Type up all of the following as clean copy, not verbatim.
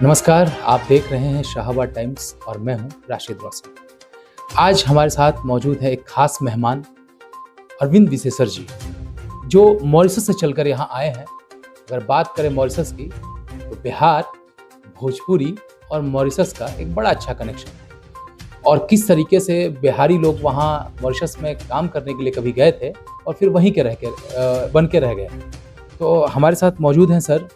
नमस्कार, आप देख रहे हैं शाहबाद टाइम्स और मैं हूं राशिद रोशन। आज हमारे साथ मौजूद है एक खास मेहमान अरविंद विशेषर जी, जो मॉरिशस से चलकर यहाँ आए हैं। अगर बात करें मॉरिशस की, तो बिहार, भोजपुरी और मॉरिशस का एक बड़ा अच्छा कनेक्शन है। और किस तरीके से बिहारी लोग वहाँ मॉरिशस में काम करने के लिए कभी गए थे और फिर वहीं के बन के रह गए। तो हमारे साथ मौजूद हैं सर,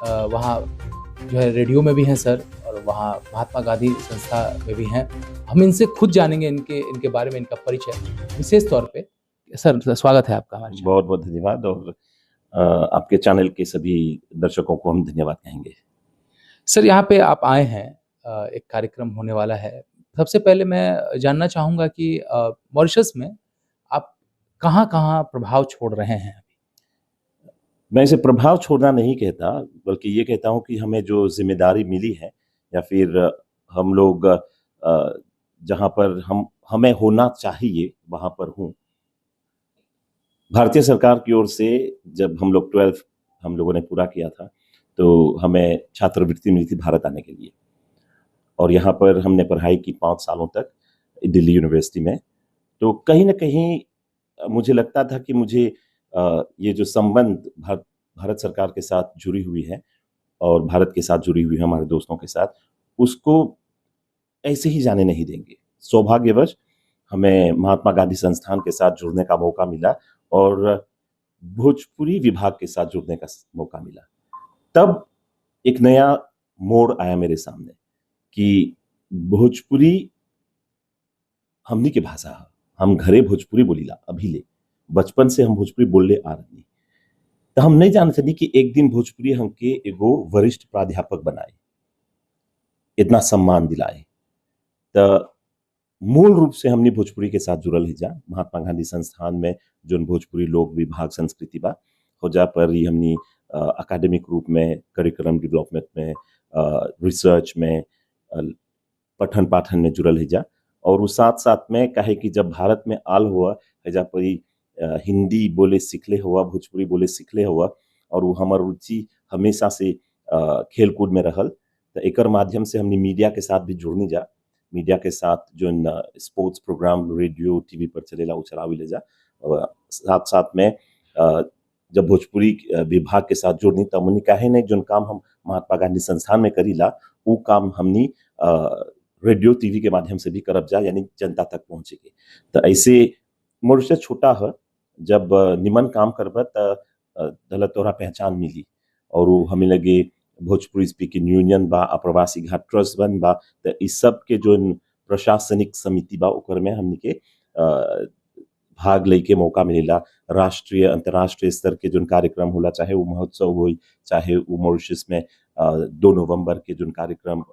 वहाँ जो है रेडियो में भी हैं सर, और वहाँ महात्मा गांधी संस्था में भी हैं। हम इनसे खुद जानेंगे इनके इनके बारे में, इनका परिचय विशेष तौर पे। सर, स्वागत है आपका हमारे चैनल। बहुत बहुत धन्यवाद। और आपके चैनल के सभी दर्शकों को हम धन्यवाद कहेंगे। सर, यहाँ पे आप आए हैं, एक कार्यक्रम होने वाला है। सबसे पहले मैं जानना चाहूँगा कि मॉरिशस में आप कहाँ-कहाँ प्रभाव छोड़ रहे हैं? मैं इसे प्रभाव छोड़ना नहीं कहता, बल्कि ये कहता हूँ कि हमें जो जिम्मेदारी मिली है, या फिर हम लोग जहाँ पर हमें होना चाहिए वहाँ पर हूँ। भारतीय सरकार की ओर से जब हम लोग 12th हम लोगों ने पूरा किया था, तो हमें छात्रवृत्ति मिली थी भारत आने के लिए। और यहाँ पर हमने पढ़ाई की 5 सालों तक दिल्ली यूनिवर्सिटी में। तो कहीं न कहीं मुझे लगता था कि मुझे ये जो संबंध भारत सरकार के साथ जुड़ी हुई है और भारत के साथ जुड़ी हुई है हमारे दोस्तों के साथ, उसको ऐसे ही जाने नहीं देंगे। सौभाग्यवश हमें महात्मा गांधी संस्थान के साथ जुड़ने का मौका मिला और भोजपुरी विभाग के साथ जुड़ने का मौका मिला। तब एक नया मोड़ आया मेरे सामने कि भोजपुरी हमनी के भाषा है। हम घरे भोजपुरी बोलीला अभिले, बचपन से हम भोजपुरी बोलले आ रही। तो हम नहीं जानते थे कि एक दिन भोजपुरी हमके एगो वरिष्ठ प्राध्यापक बनाए, इतना सम्मान दिलाए। तो मूल रूप से हमने भोजपुरी के साथ जुड़ल ही जा महात्मा गांधी संस्थान में जो भोजपुरी लोक विभाग संस्कृति बा हो जा पर ही हमने अकादमिक रूप में, करिकुलम डेवलपमेंट में, रिसर्च में, पठन पाठन में जुड़ल ही जा। और उस साथ साथ में कहे कि जब भारत में आल हुआ हैजा पर हिंदी बोले सीखले हुआ, भोजपुरी बोले सीखले हुआ, और वो हमार रुचि हमेशा से खेल कूद में रहल। तो एकर माध्यम से हमने मीडिया के साथ भी जुड़नी जा। मीडिया के साथ जो स्पोर्ट्स प्रोग्राम रेडियो टीवी पर चलेला वो चलावी ले जा। और साथ साथ में जब भोजपुरी विभाग के साथ जुड़नी तब हमने कहे नहीं जो काम हम महात्मा गांधी संस्थान में करीला वो काम हमने रेडियो टीवी के माध्यम से भी करब जा, यानी जनता तक पहुंचेगी। तो ऐसे मॉरिशस छोटा है, जब निमन काम करब तो तोरा पहचान मिली। और वो हमें लगे भोजपुरी स्पीकिंग यूनियन बा, अप्रवासी घाट ट्रस्ट बन बा, तो इस सब के जो प्रशासनिक समिति बा ओकर में हमने के भाग लेके मौका मिलेला। राष्ट्रीय अंतर्राष्ट्रीय स्तर के जो कार्यक्रम होला, चाहे वो महोत्सव हो, चाहे वो मॉरिशस में 2 नवंबर के जो कार्यक्रम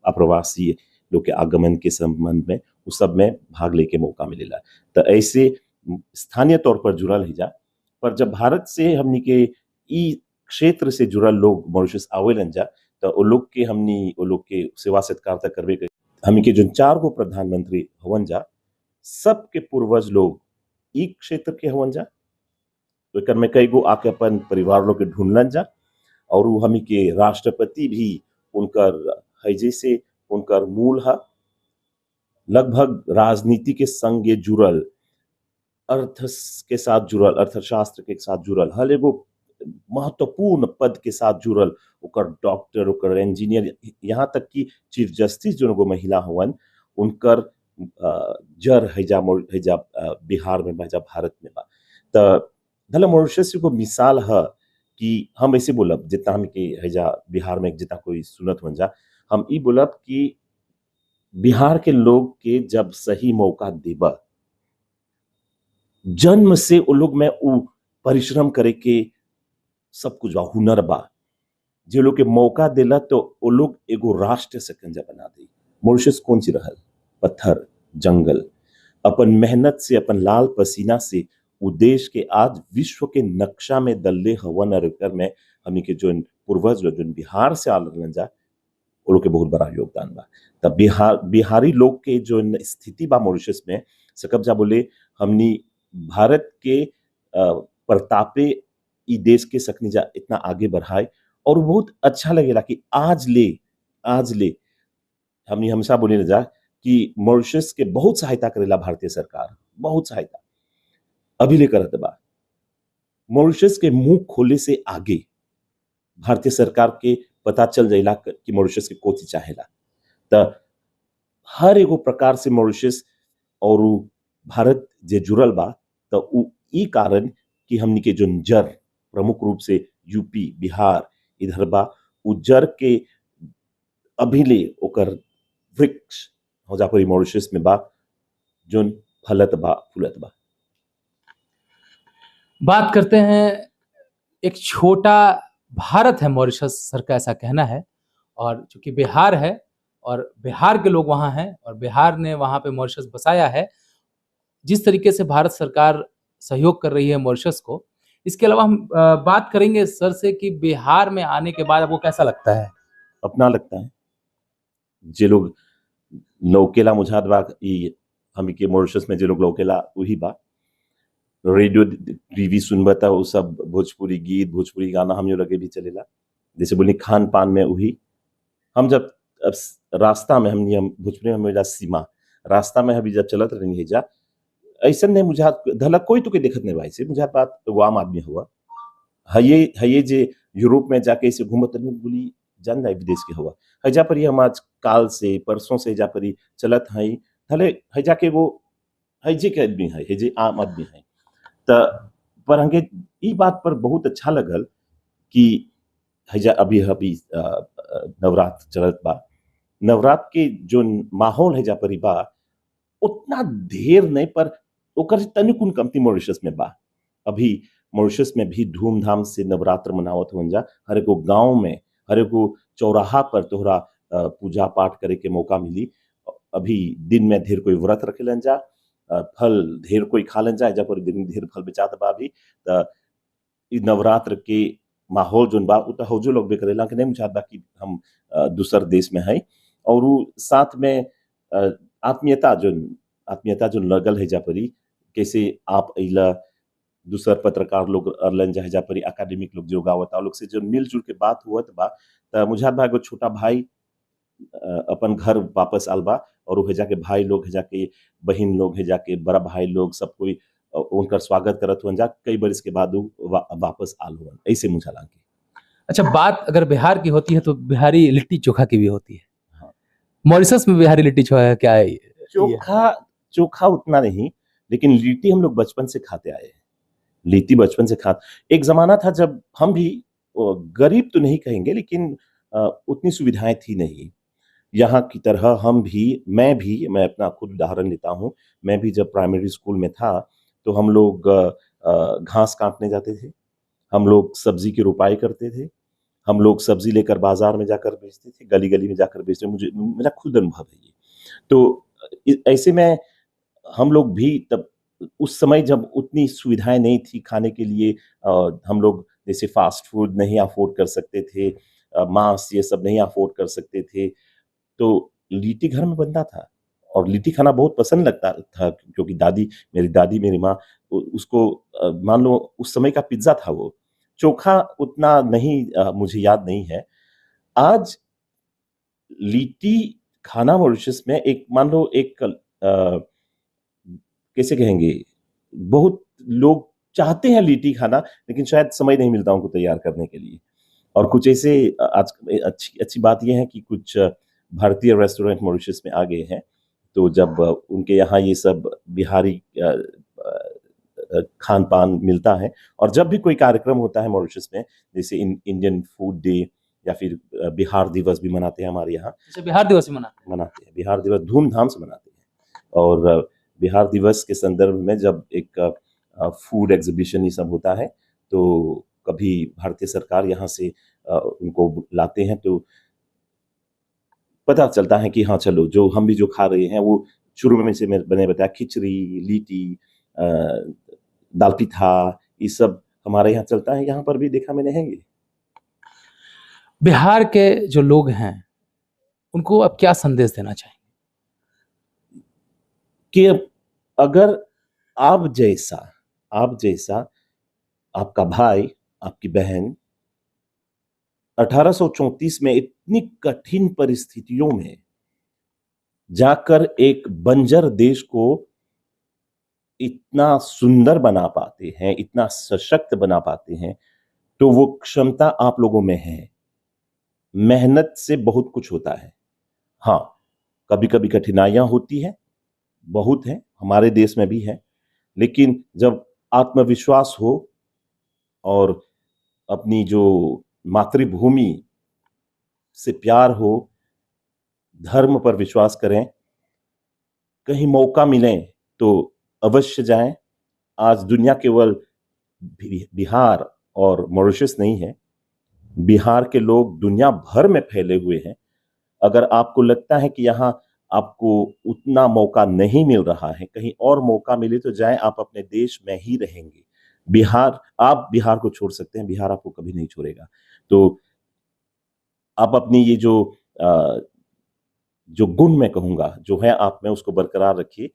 अप्रवासी लोग के आगमन के संबंध में, उस सब में भाग लेके मौका मिलेला। तो ऐसे स्थानीय तौर पर जुड़ल ही जा। पर जब भारत से हमनी के ई क्षेत्र से जुड़ल लोग मॉरिशस आवेलन जा, तो वो लोग के सेवा सत्कार तक करवे के हमनी के जो 4 गो प्रधानमंत्री हवन जा, सबके पूर्वज लोग ई क्षेत्र के हवन जा। तो एकर में कई गो आके अपन परिवार लोग के ढूंढलन जा। और वो हमी के राष्ट्रपति भी उनकर हैजे से उनकर मूल है। लगभग राजनीति के संग जुड़ल, अर्थ के साथ जुड़ल, अर्थशास्त्र के साथ जुड़ल, हर एगो महत्वपूर्ण पद के साथ जुड़ल, ओकर डॉक्टर, ओकर इंजीनियर, यहाँ तक कि चीफ जस्टिस जो एगो महिला हवन उनकर जड़ हैजा बिहार में बा, भारत में बा। तो धला मॉरिशस को मिसाल है कि हम ऐसे बोलब, जितना हम के हैजा बिहार में जितना कोई सुनत हो जा, हम ई बोलब कि बिहार के लोग के जब सही मौका देबा, जन्म से वो लोग में वो परिश्रम करे के सब कुछ बा, हुनर बा। जो लोग के मौका देला तो वो लोग एगो राष्ट्र सकंजा बना दी। मॉरिशस कौन सी रहल? पत्थर, जंगल, अपन मेहनत से, अपन लाल पसीना से वो देश के आज विश्व के नक्शा में दल्ले हवन। और में हमनी के जो पूर्वज जो बिहार से आल रहलन जा, वो लोग के बहुत बड़ा योगदान बा। तब बिहारी लोग के जो स्थिति बा मॉरिशस में, सकब जा बोले हमनी भारत के प्रतापे ई देश के सकनी जा इतना आगे बढ़ाए। और बहुत अच्छा लगेला कि आज ले हमनी हमेशा बोले न जा कि मॉरिशस के बहुत सहायता करेला भारतीय सरकार, बहुत सहायता अभी ले करत बा। मॉरिशस के मुंह खोले से आगे भारतीय सरकार के पता चल जाइला कि मॉरिशस के कोची चाहेला। त हर एगो प्रकार से मॉरिशस और उ भारत जे जुड़ल बा, त उ ई कारण कि हमनी के जोन जड़ प्रमुख रूप से यूपी, बिहार इधर बा, उ जड़ के अभिले ओकर वृक्ष हो जा परी मॉरिशस में बा, जोन फलत बा, फूलत बा। बात करते हैं, एक छोटा भारत है मॉरिशस, सर का ऐसा कहना है। और चूंकि बिहार है और बिहार के लोग वहाँ हैं और बिहार ने वहाँ पे मॉरिशस बसाया है, जिस तरीके से भारत सरकार सहयोग कर रही है मॉरिशस को, इसके अलावा हम बात करेंगे सर से कि बिहार में आने के बाद आपको कैसा लगता है? अपना लगता है जे लोग लौकेला मुझात बा, ई हमनी के मॉरिशस में जे लोग लौकेला वही बा। रेडियो टीवी सुनबा त उ सब भोजपुरी गीत, भोजपुरी गाना हमनी लगे भी चलेला। जैसे बोली खान पान में वही हम जब रास्ता में हम भोजपुरी में मिला सीमा रास्ता में अभी जब चलत रही है जा, ऐसा नहीं मुझात धलक कोई तो के देखत नहीं भाई से मुझात बात वो आम आदमी हुआ है ये जे यूरोप में जाके ऐसे घूमत नहीं बोली जान जाए विदेश के हुआ हजा पर हम आज काल से परसों से जा परी चलत है थले हजा के वो हजे के आदमी है हजे आम आदमी है। त पर हमके ई बात पर बहुत अच्छा लगल कि हजा अभी अभी नवरात्र चलत बा, नवरात्र के जो माहौल है जा परी बा उतना ढेर नहीं पर ओकर तनिकुन कमती मॉरिशस में बा। अभी मॉरिशस में भी धूमधाम से नवरात्र मनावत हो जा, हर एक गांव में हर एक चौराहा पर तोहरा पूजा पाठ करे के मौका मिली। अभी दिन में ढेर कोई व्रत रखेलन जा, फल ढेर कोई खालन जा, जब दिन ढेर फल बेचात बा अभी त ई नवरात्र के माहौल जोन बा उ त हौजो लोग भी करेला कि नहीं मुझात बा कि हम दूसर देश में है और उ साथ में आत्मीयता जोन लगल है जा परी कैसे आप अइला दूसर पत्रकार लोग अरलन जा जा परी एकेडमिक लोग जो गावता लोग से जो मिलजुल के बात हुआ बा त मुझात बा एगो छोटा भाई अपन घर वापस आल बा और वो हेजा के भाई लोग हेजा के बहन लोग हेजा के बड़ा भाई लोग सब कोई उनकर स्वागत करत हुआ जा कई बरस के बाद वापस आल हुआ ऐसे मुझा लागे। अच्छा, बात अगर बिहार की होती है तो बिहारी लिट्टी चोखा की भी होती है। हाँ। मॉरिशस में बिहारी लिट्टी चोखा क्या है? चोखा उतना नहीं, लेकिन लिट्टी हम लोग बचपन से खाते आए हैं। लिट्टी बचपन से खा एक जमाना था जब हम भी गरीब तो नहीं कहेंगे लेकिन उतनी सुविधाएं थी नहीं यहाँ की तरह। मैं अपना खुद उदाहरण लेता हूँ। मैं भी जब प्राइमरी स्कूल में था तो हम लोग घास काटने जाते थे, हम लोग सब्जी की रोपाई करते थे, हम लोग सब्जी लेकर बाजार में जाकर बेचते थे, गली गली में जाकर बेचते। मुझे मेरा खुद अनुभव है ये। तो ऐसे में हम लोग भी तब उस समय जब उतनी सुविधाएं नहीं थी खाने के लिए, हम लोग जैसे फास्ट फूड नहीं अफोर्ड कर सकते थे, मांस ये सब नहीं अफोर्ड कर सकते थे, तो लिट्टी घर में बनता था और लिट्टी खाना बहुत पसंद लगता था क्योंकि मेरी दादी मेरी माँ उसको मान लो उस समय का पिज्जा था वो। चोखा उतना नहीं मुझे याद नहीं है। आज लिट्टी खाना मॉरिशस में एक मान लो एक कैसे कहेंगे, बहुत लोग चाहते हैं लिट्टी खाना लेकिन शायद समय नहीं मिलता उनको तैयार करने के लिए। और कुछ ऐसे आज अच्छी बात यह है कि कुछ भारतीय रेस्टोरेंट मॉरिशस में आ गए हैं, तो जब उनके यहाँ ये सब बिहारी खान पान मिलता है और जब भी कोई कार्यक्रम होता है मॉरिशस में जैसे इंडियन फूड डे या फिर बिहार दिवस भी मनाते हैं हमारे यहाँ। बिहार दिवस भी मनाते हैं, बिहार दिवस धूमधाम से मनाते हैं। और बिहार दिवस के संदर्भ में जब एक फूड एग्जीबिशन ये सब होता है तो कभी भारतीय सरकार यहाँ से उनको लाते हैं तो पता चलता है कि हाँ चलो जो हम भी जो खा रहे हैं वो शुरू में से मैंने बताया खिचड़ी, लिट्टी, दाल पिठा ये सब हमारे यहाँ चलता है, यहाँ पर भी देखा मैंने है। बिहार के जो लोग हैं उनको अब क्या संदेश देना चाहेंगे कि अगर आप जैसा आपका भाई आपकी बहन 1834 में इतनी कठिन परिस्थितियों में जाकर एक बंजर देश को इतना सुंदर बना पाते हैं, इतना सशक्त बना पाते हैं, तो वो क्षमता आप लोगों में है। मेहनत से बहुत कुछ होता है। हाँ, कभी कभी कठिनाइयां होती हैं, बहुत है, हमारे देश में भी है, लेकिन जब आत्मविश्वास हो और अपनी जो मातृभूमि से प्यार हो, धर्म पर विश्वास करें, कहीं मौका मिले तो अवश्य जाएं। आज दुनिया केवल बिहार और मॉरिशस नहीं है, बिहार के लोग दुनिया भर में फैले हुए हैं। अगर आपको लगता है कि यहाँ आपको उतना मौका नहीं मिल रहा है, कहीं और मौका मिले तो जाएं, आप अपने देश में ही रहेंगे। आप बिहार को छोड़ सकते हैं, बिहार आपको कभी नहीं छोड़ेगा। तो आप अपनी ये जो गुण मैं कहूंगा जो है आप में, उसको बरकरार रखिए।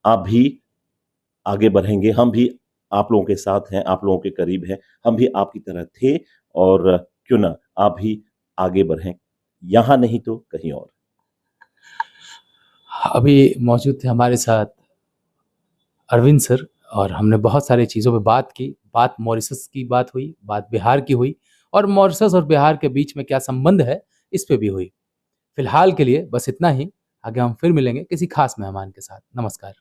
आप भी आगे बढ़ेंगे, हम भी आप लोगों के साथ हैं, आप लोगों के करीब हैं, हम भी आपकी तरह थे, और क्यों ना आप भी आगे बढ़ें, यहां नहीं तो कहीं और। अभी मौजूद थे हमारे साथ अरविंद सर, और हमने बहुत सारी चीज़ों पे बात की। बात मॉरिशस की बात हुई, बात बिहार की हुई, और मॉरिशस और बिहार के बीच में क्या संबंध है इस पे भी हुई। फिलहाल के लिए बस इतना ही। आगे हम फिर मिलेंगे किसी खास मेहमान के साथ। नमस्कार।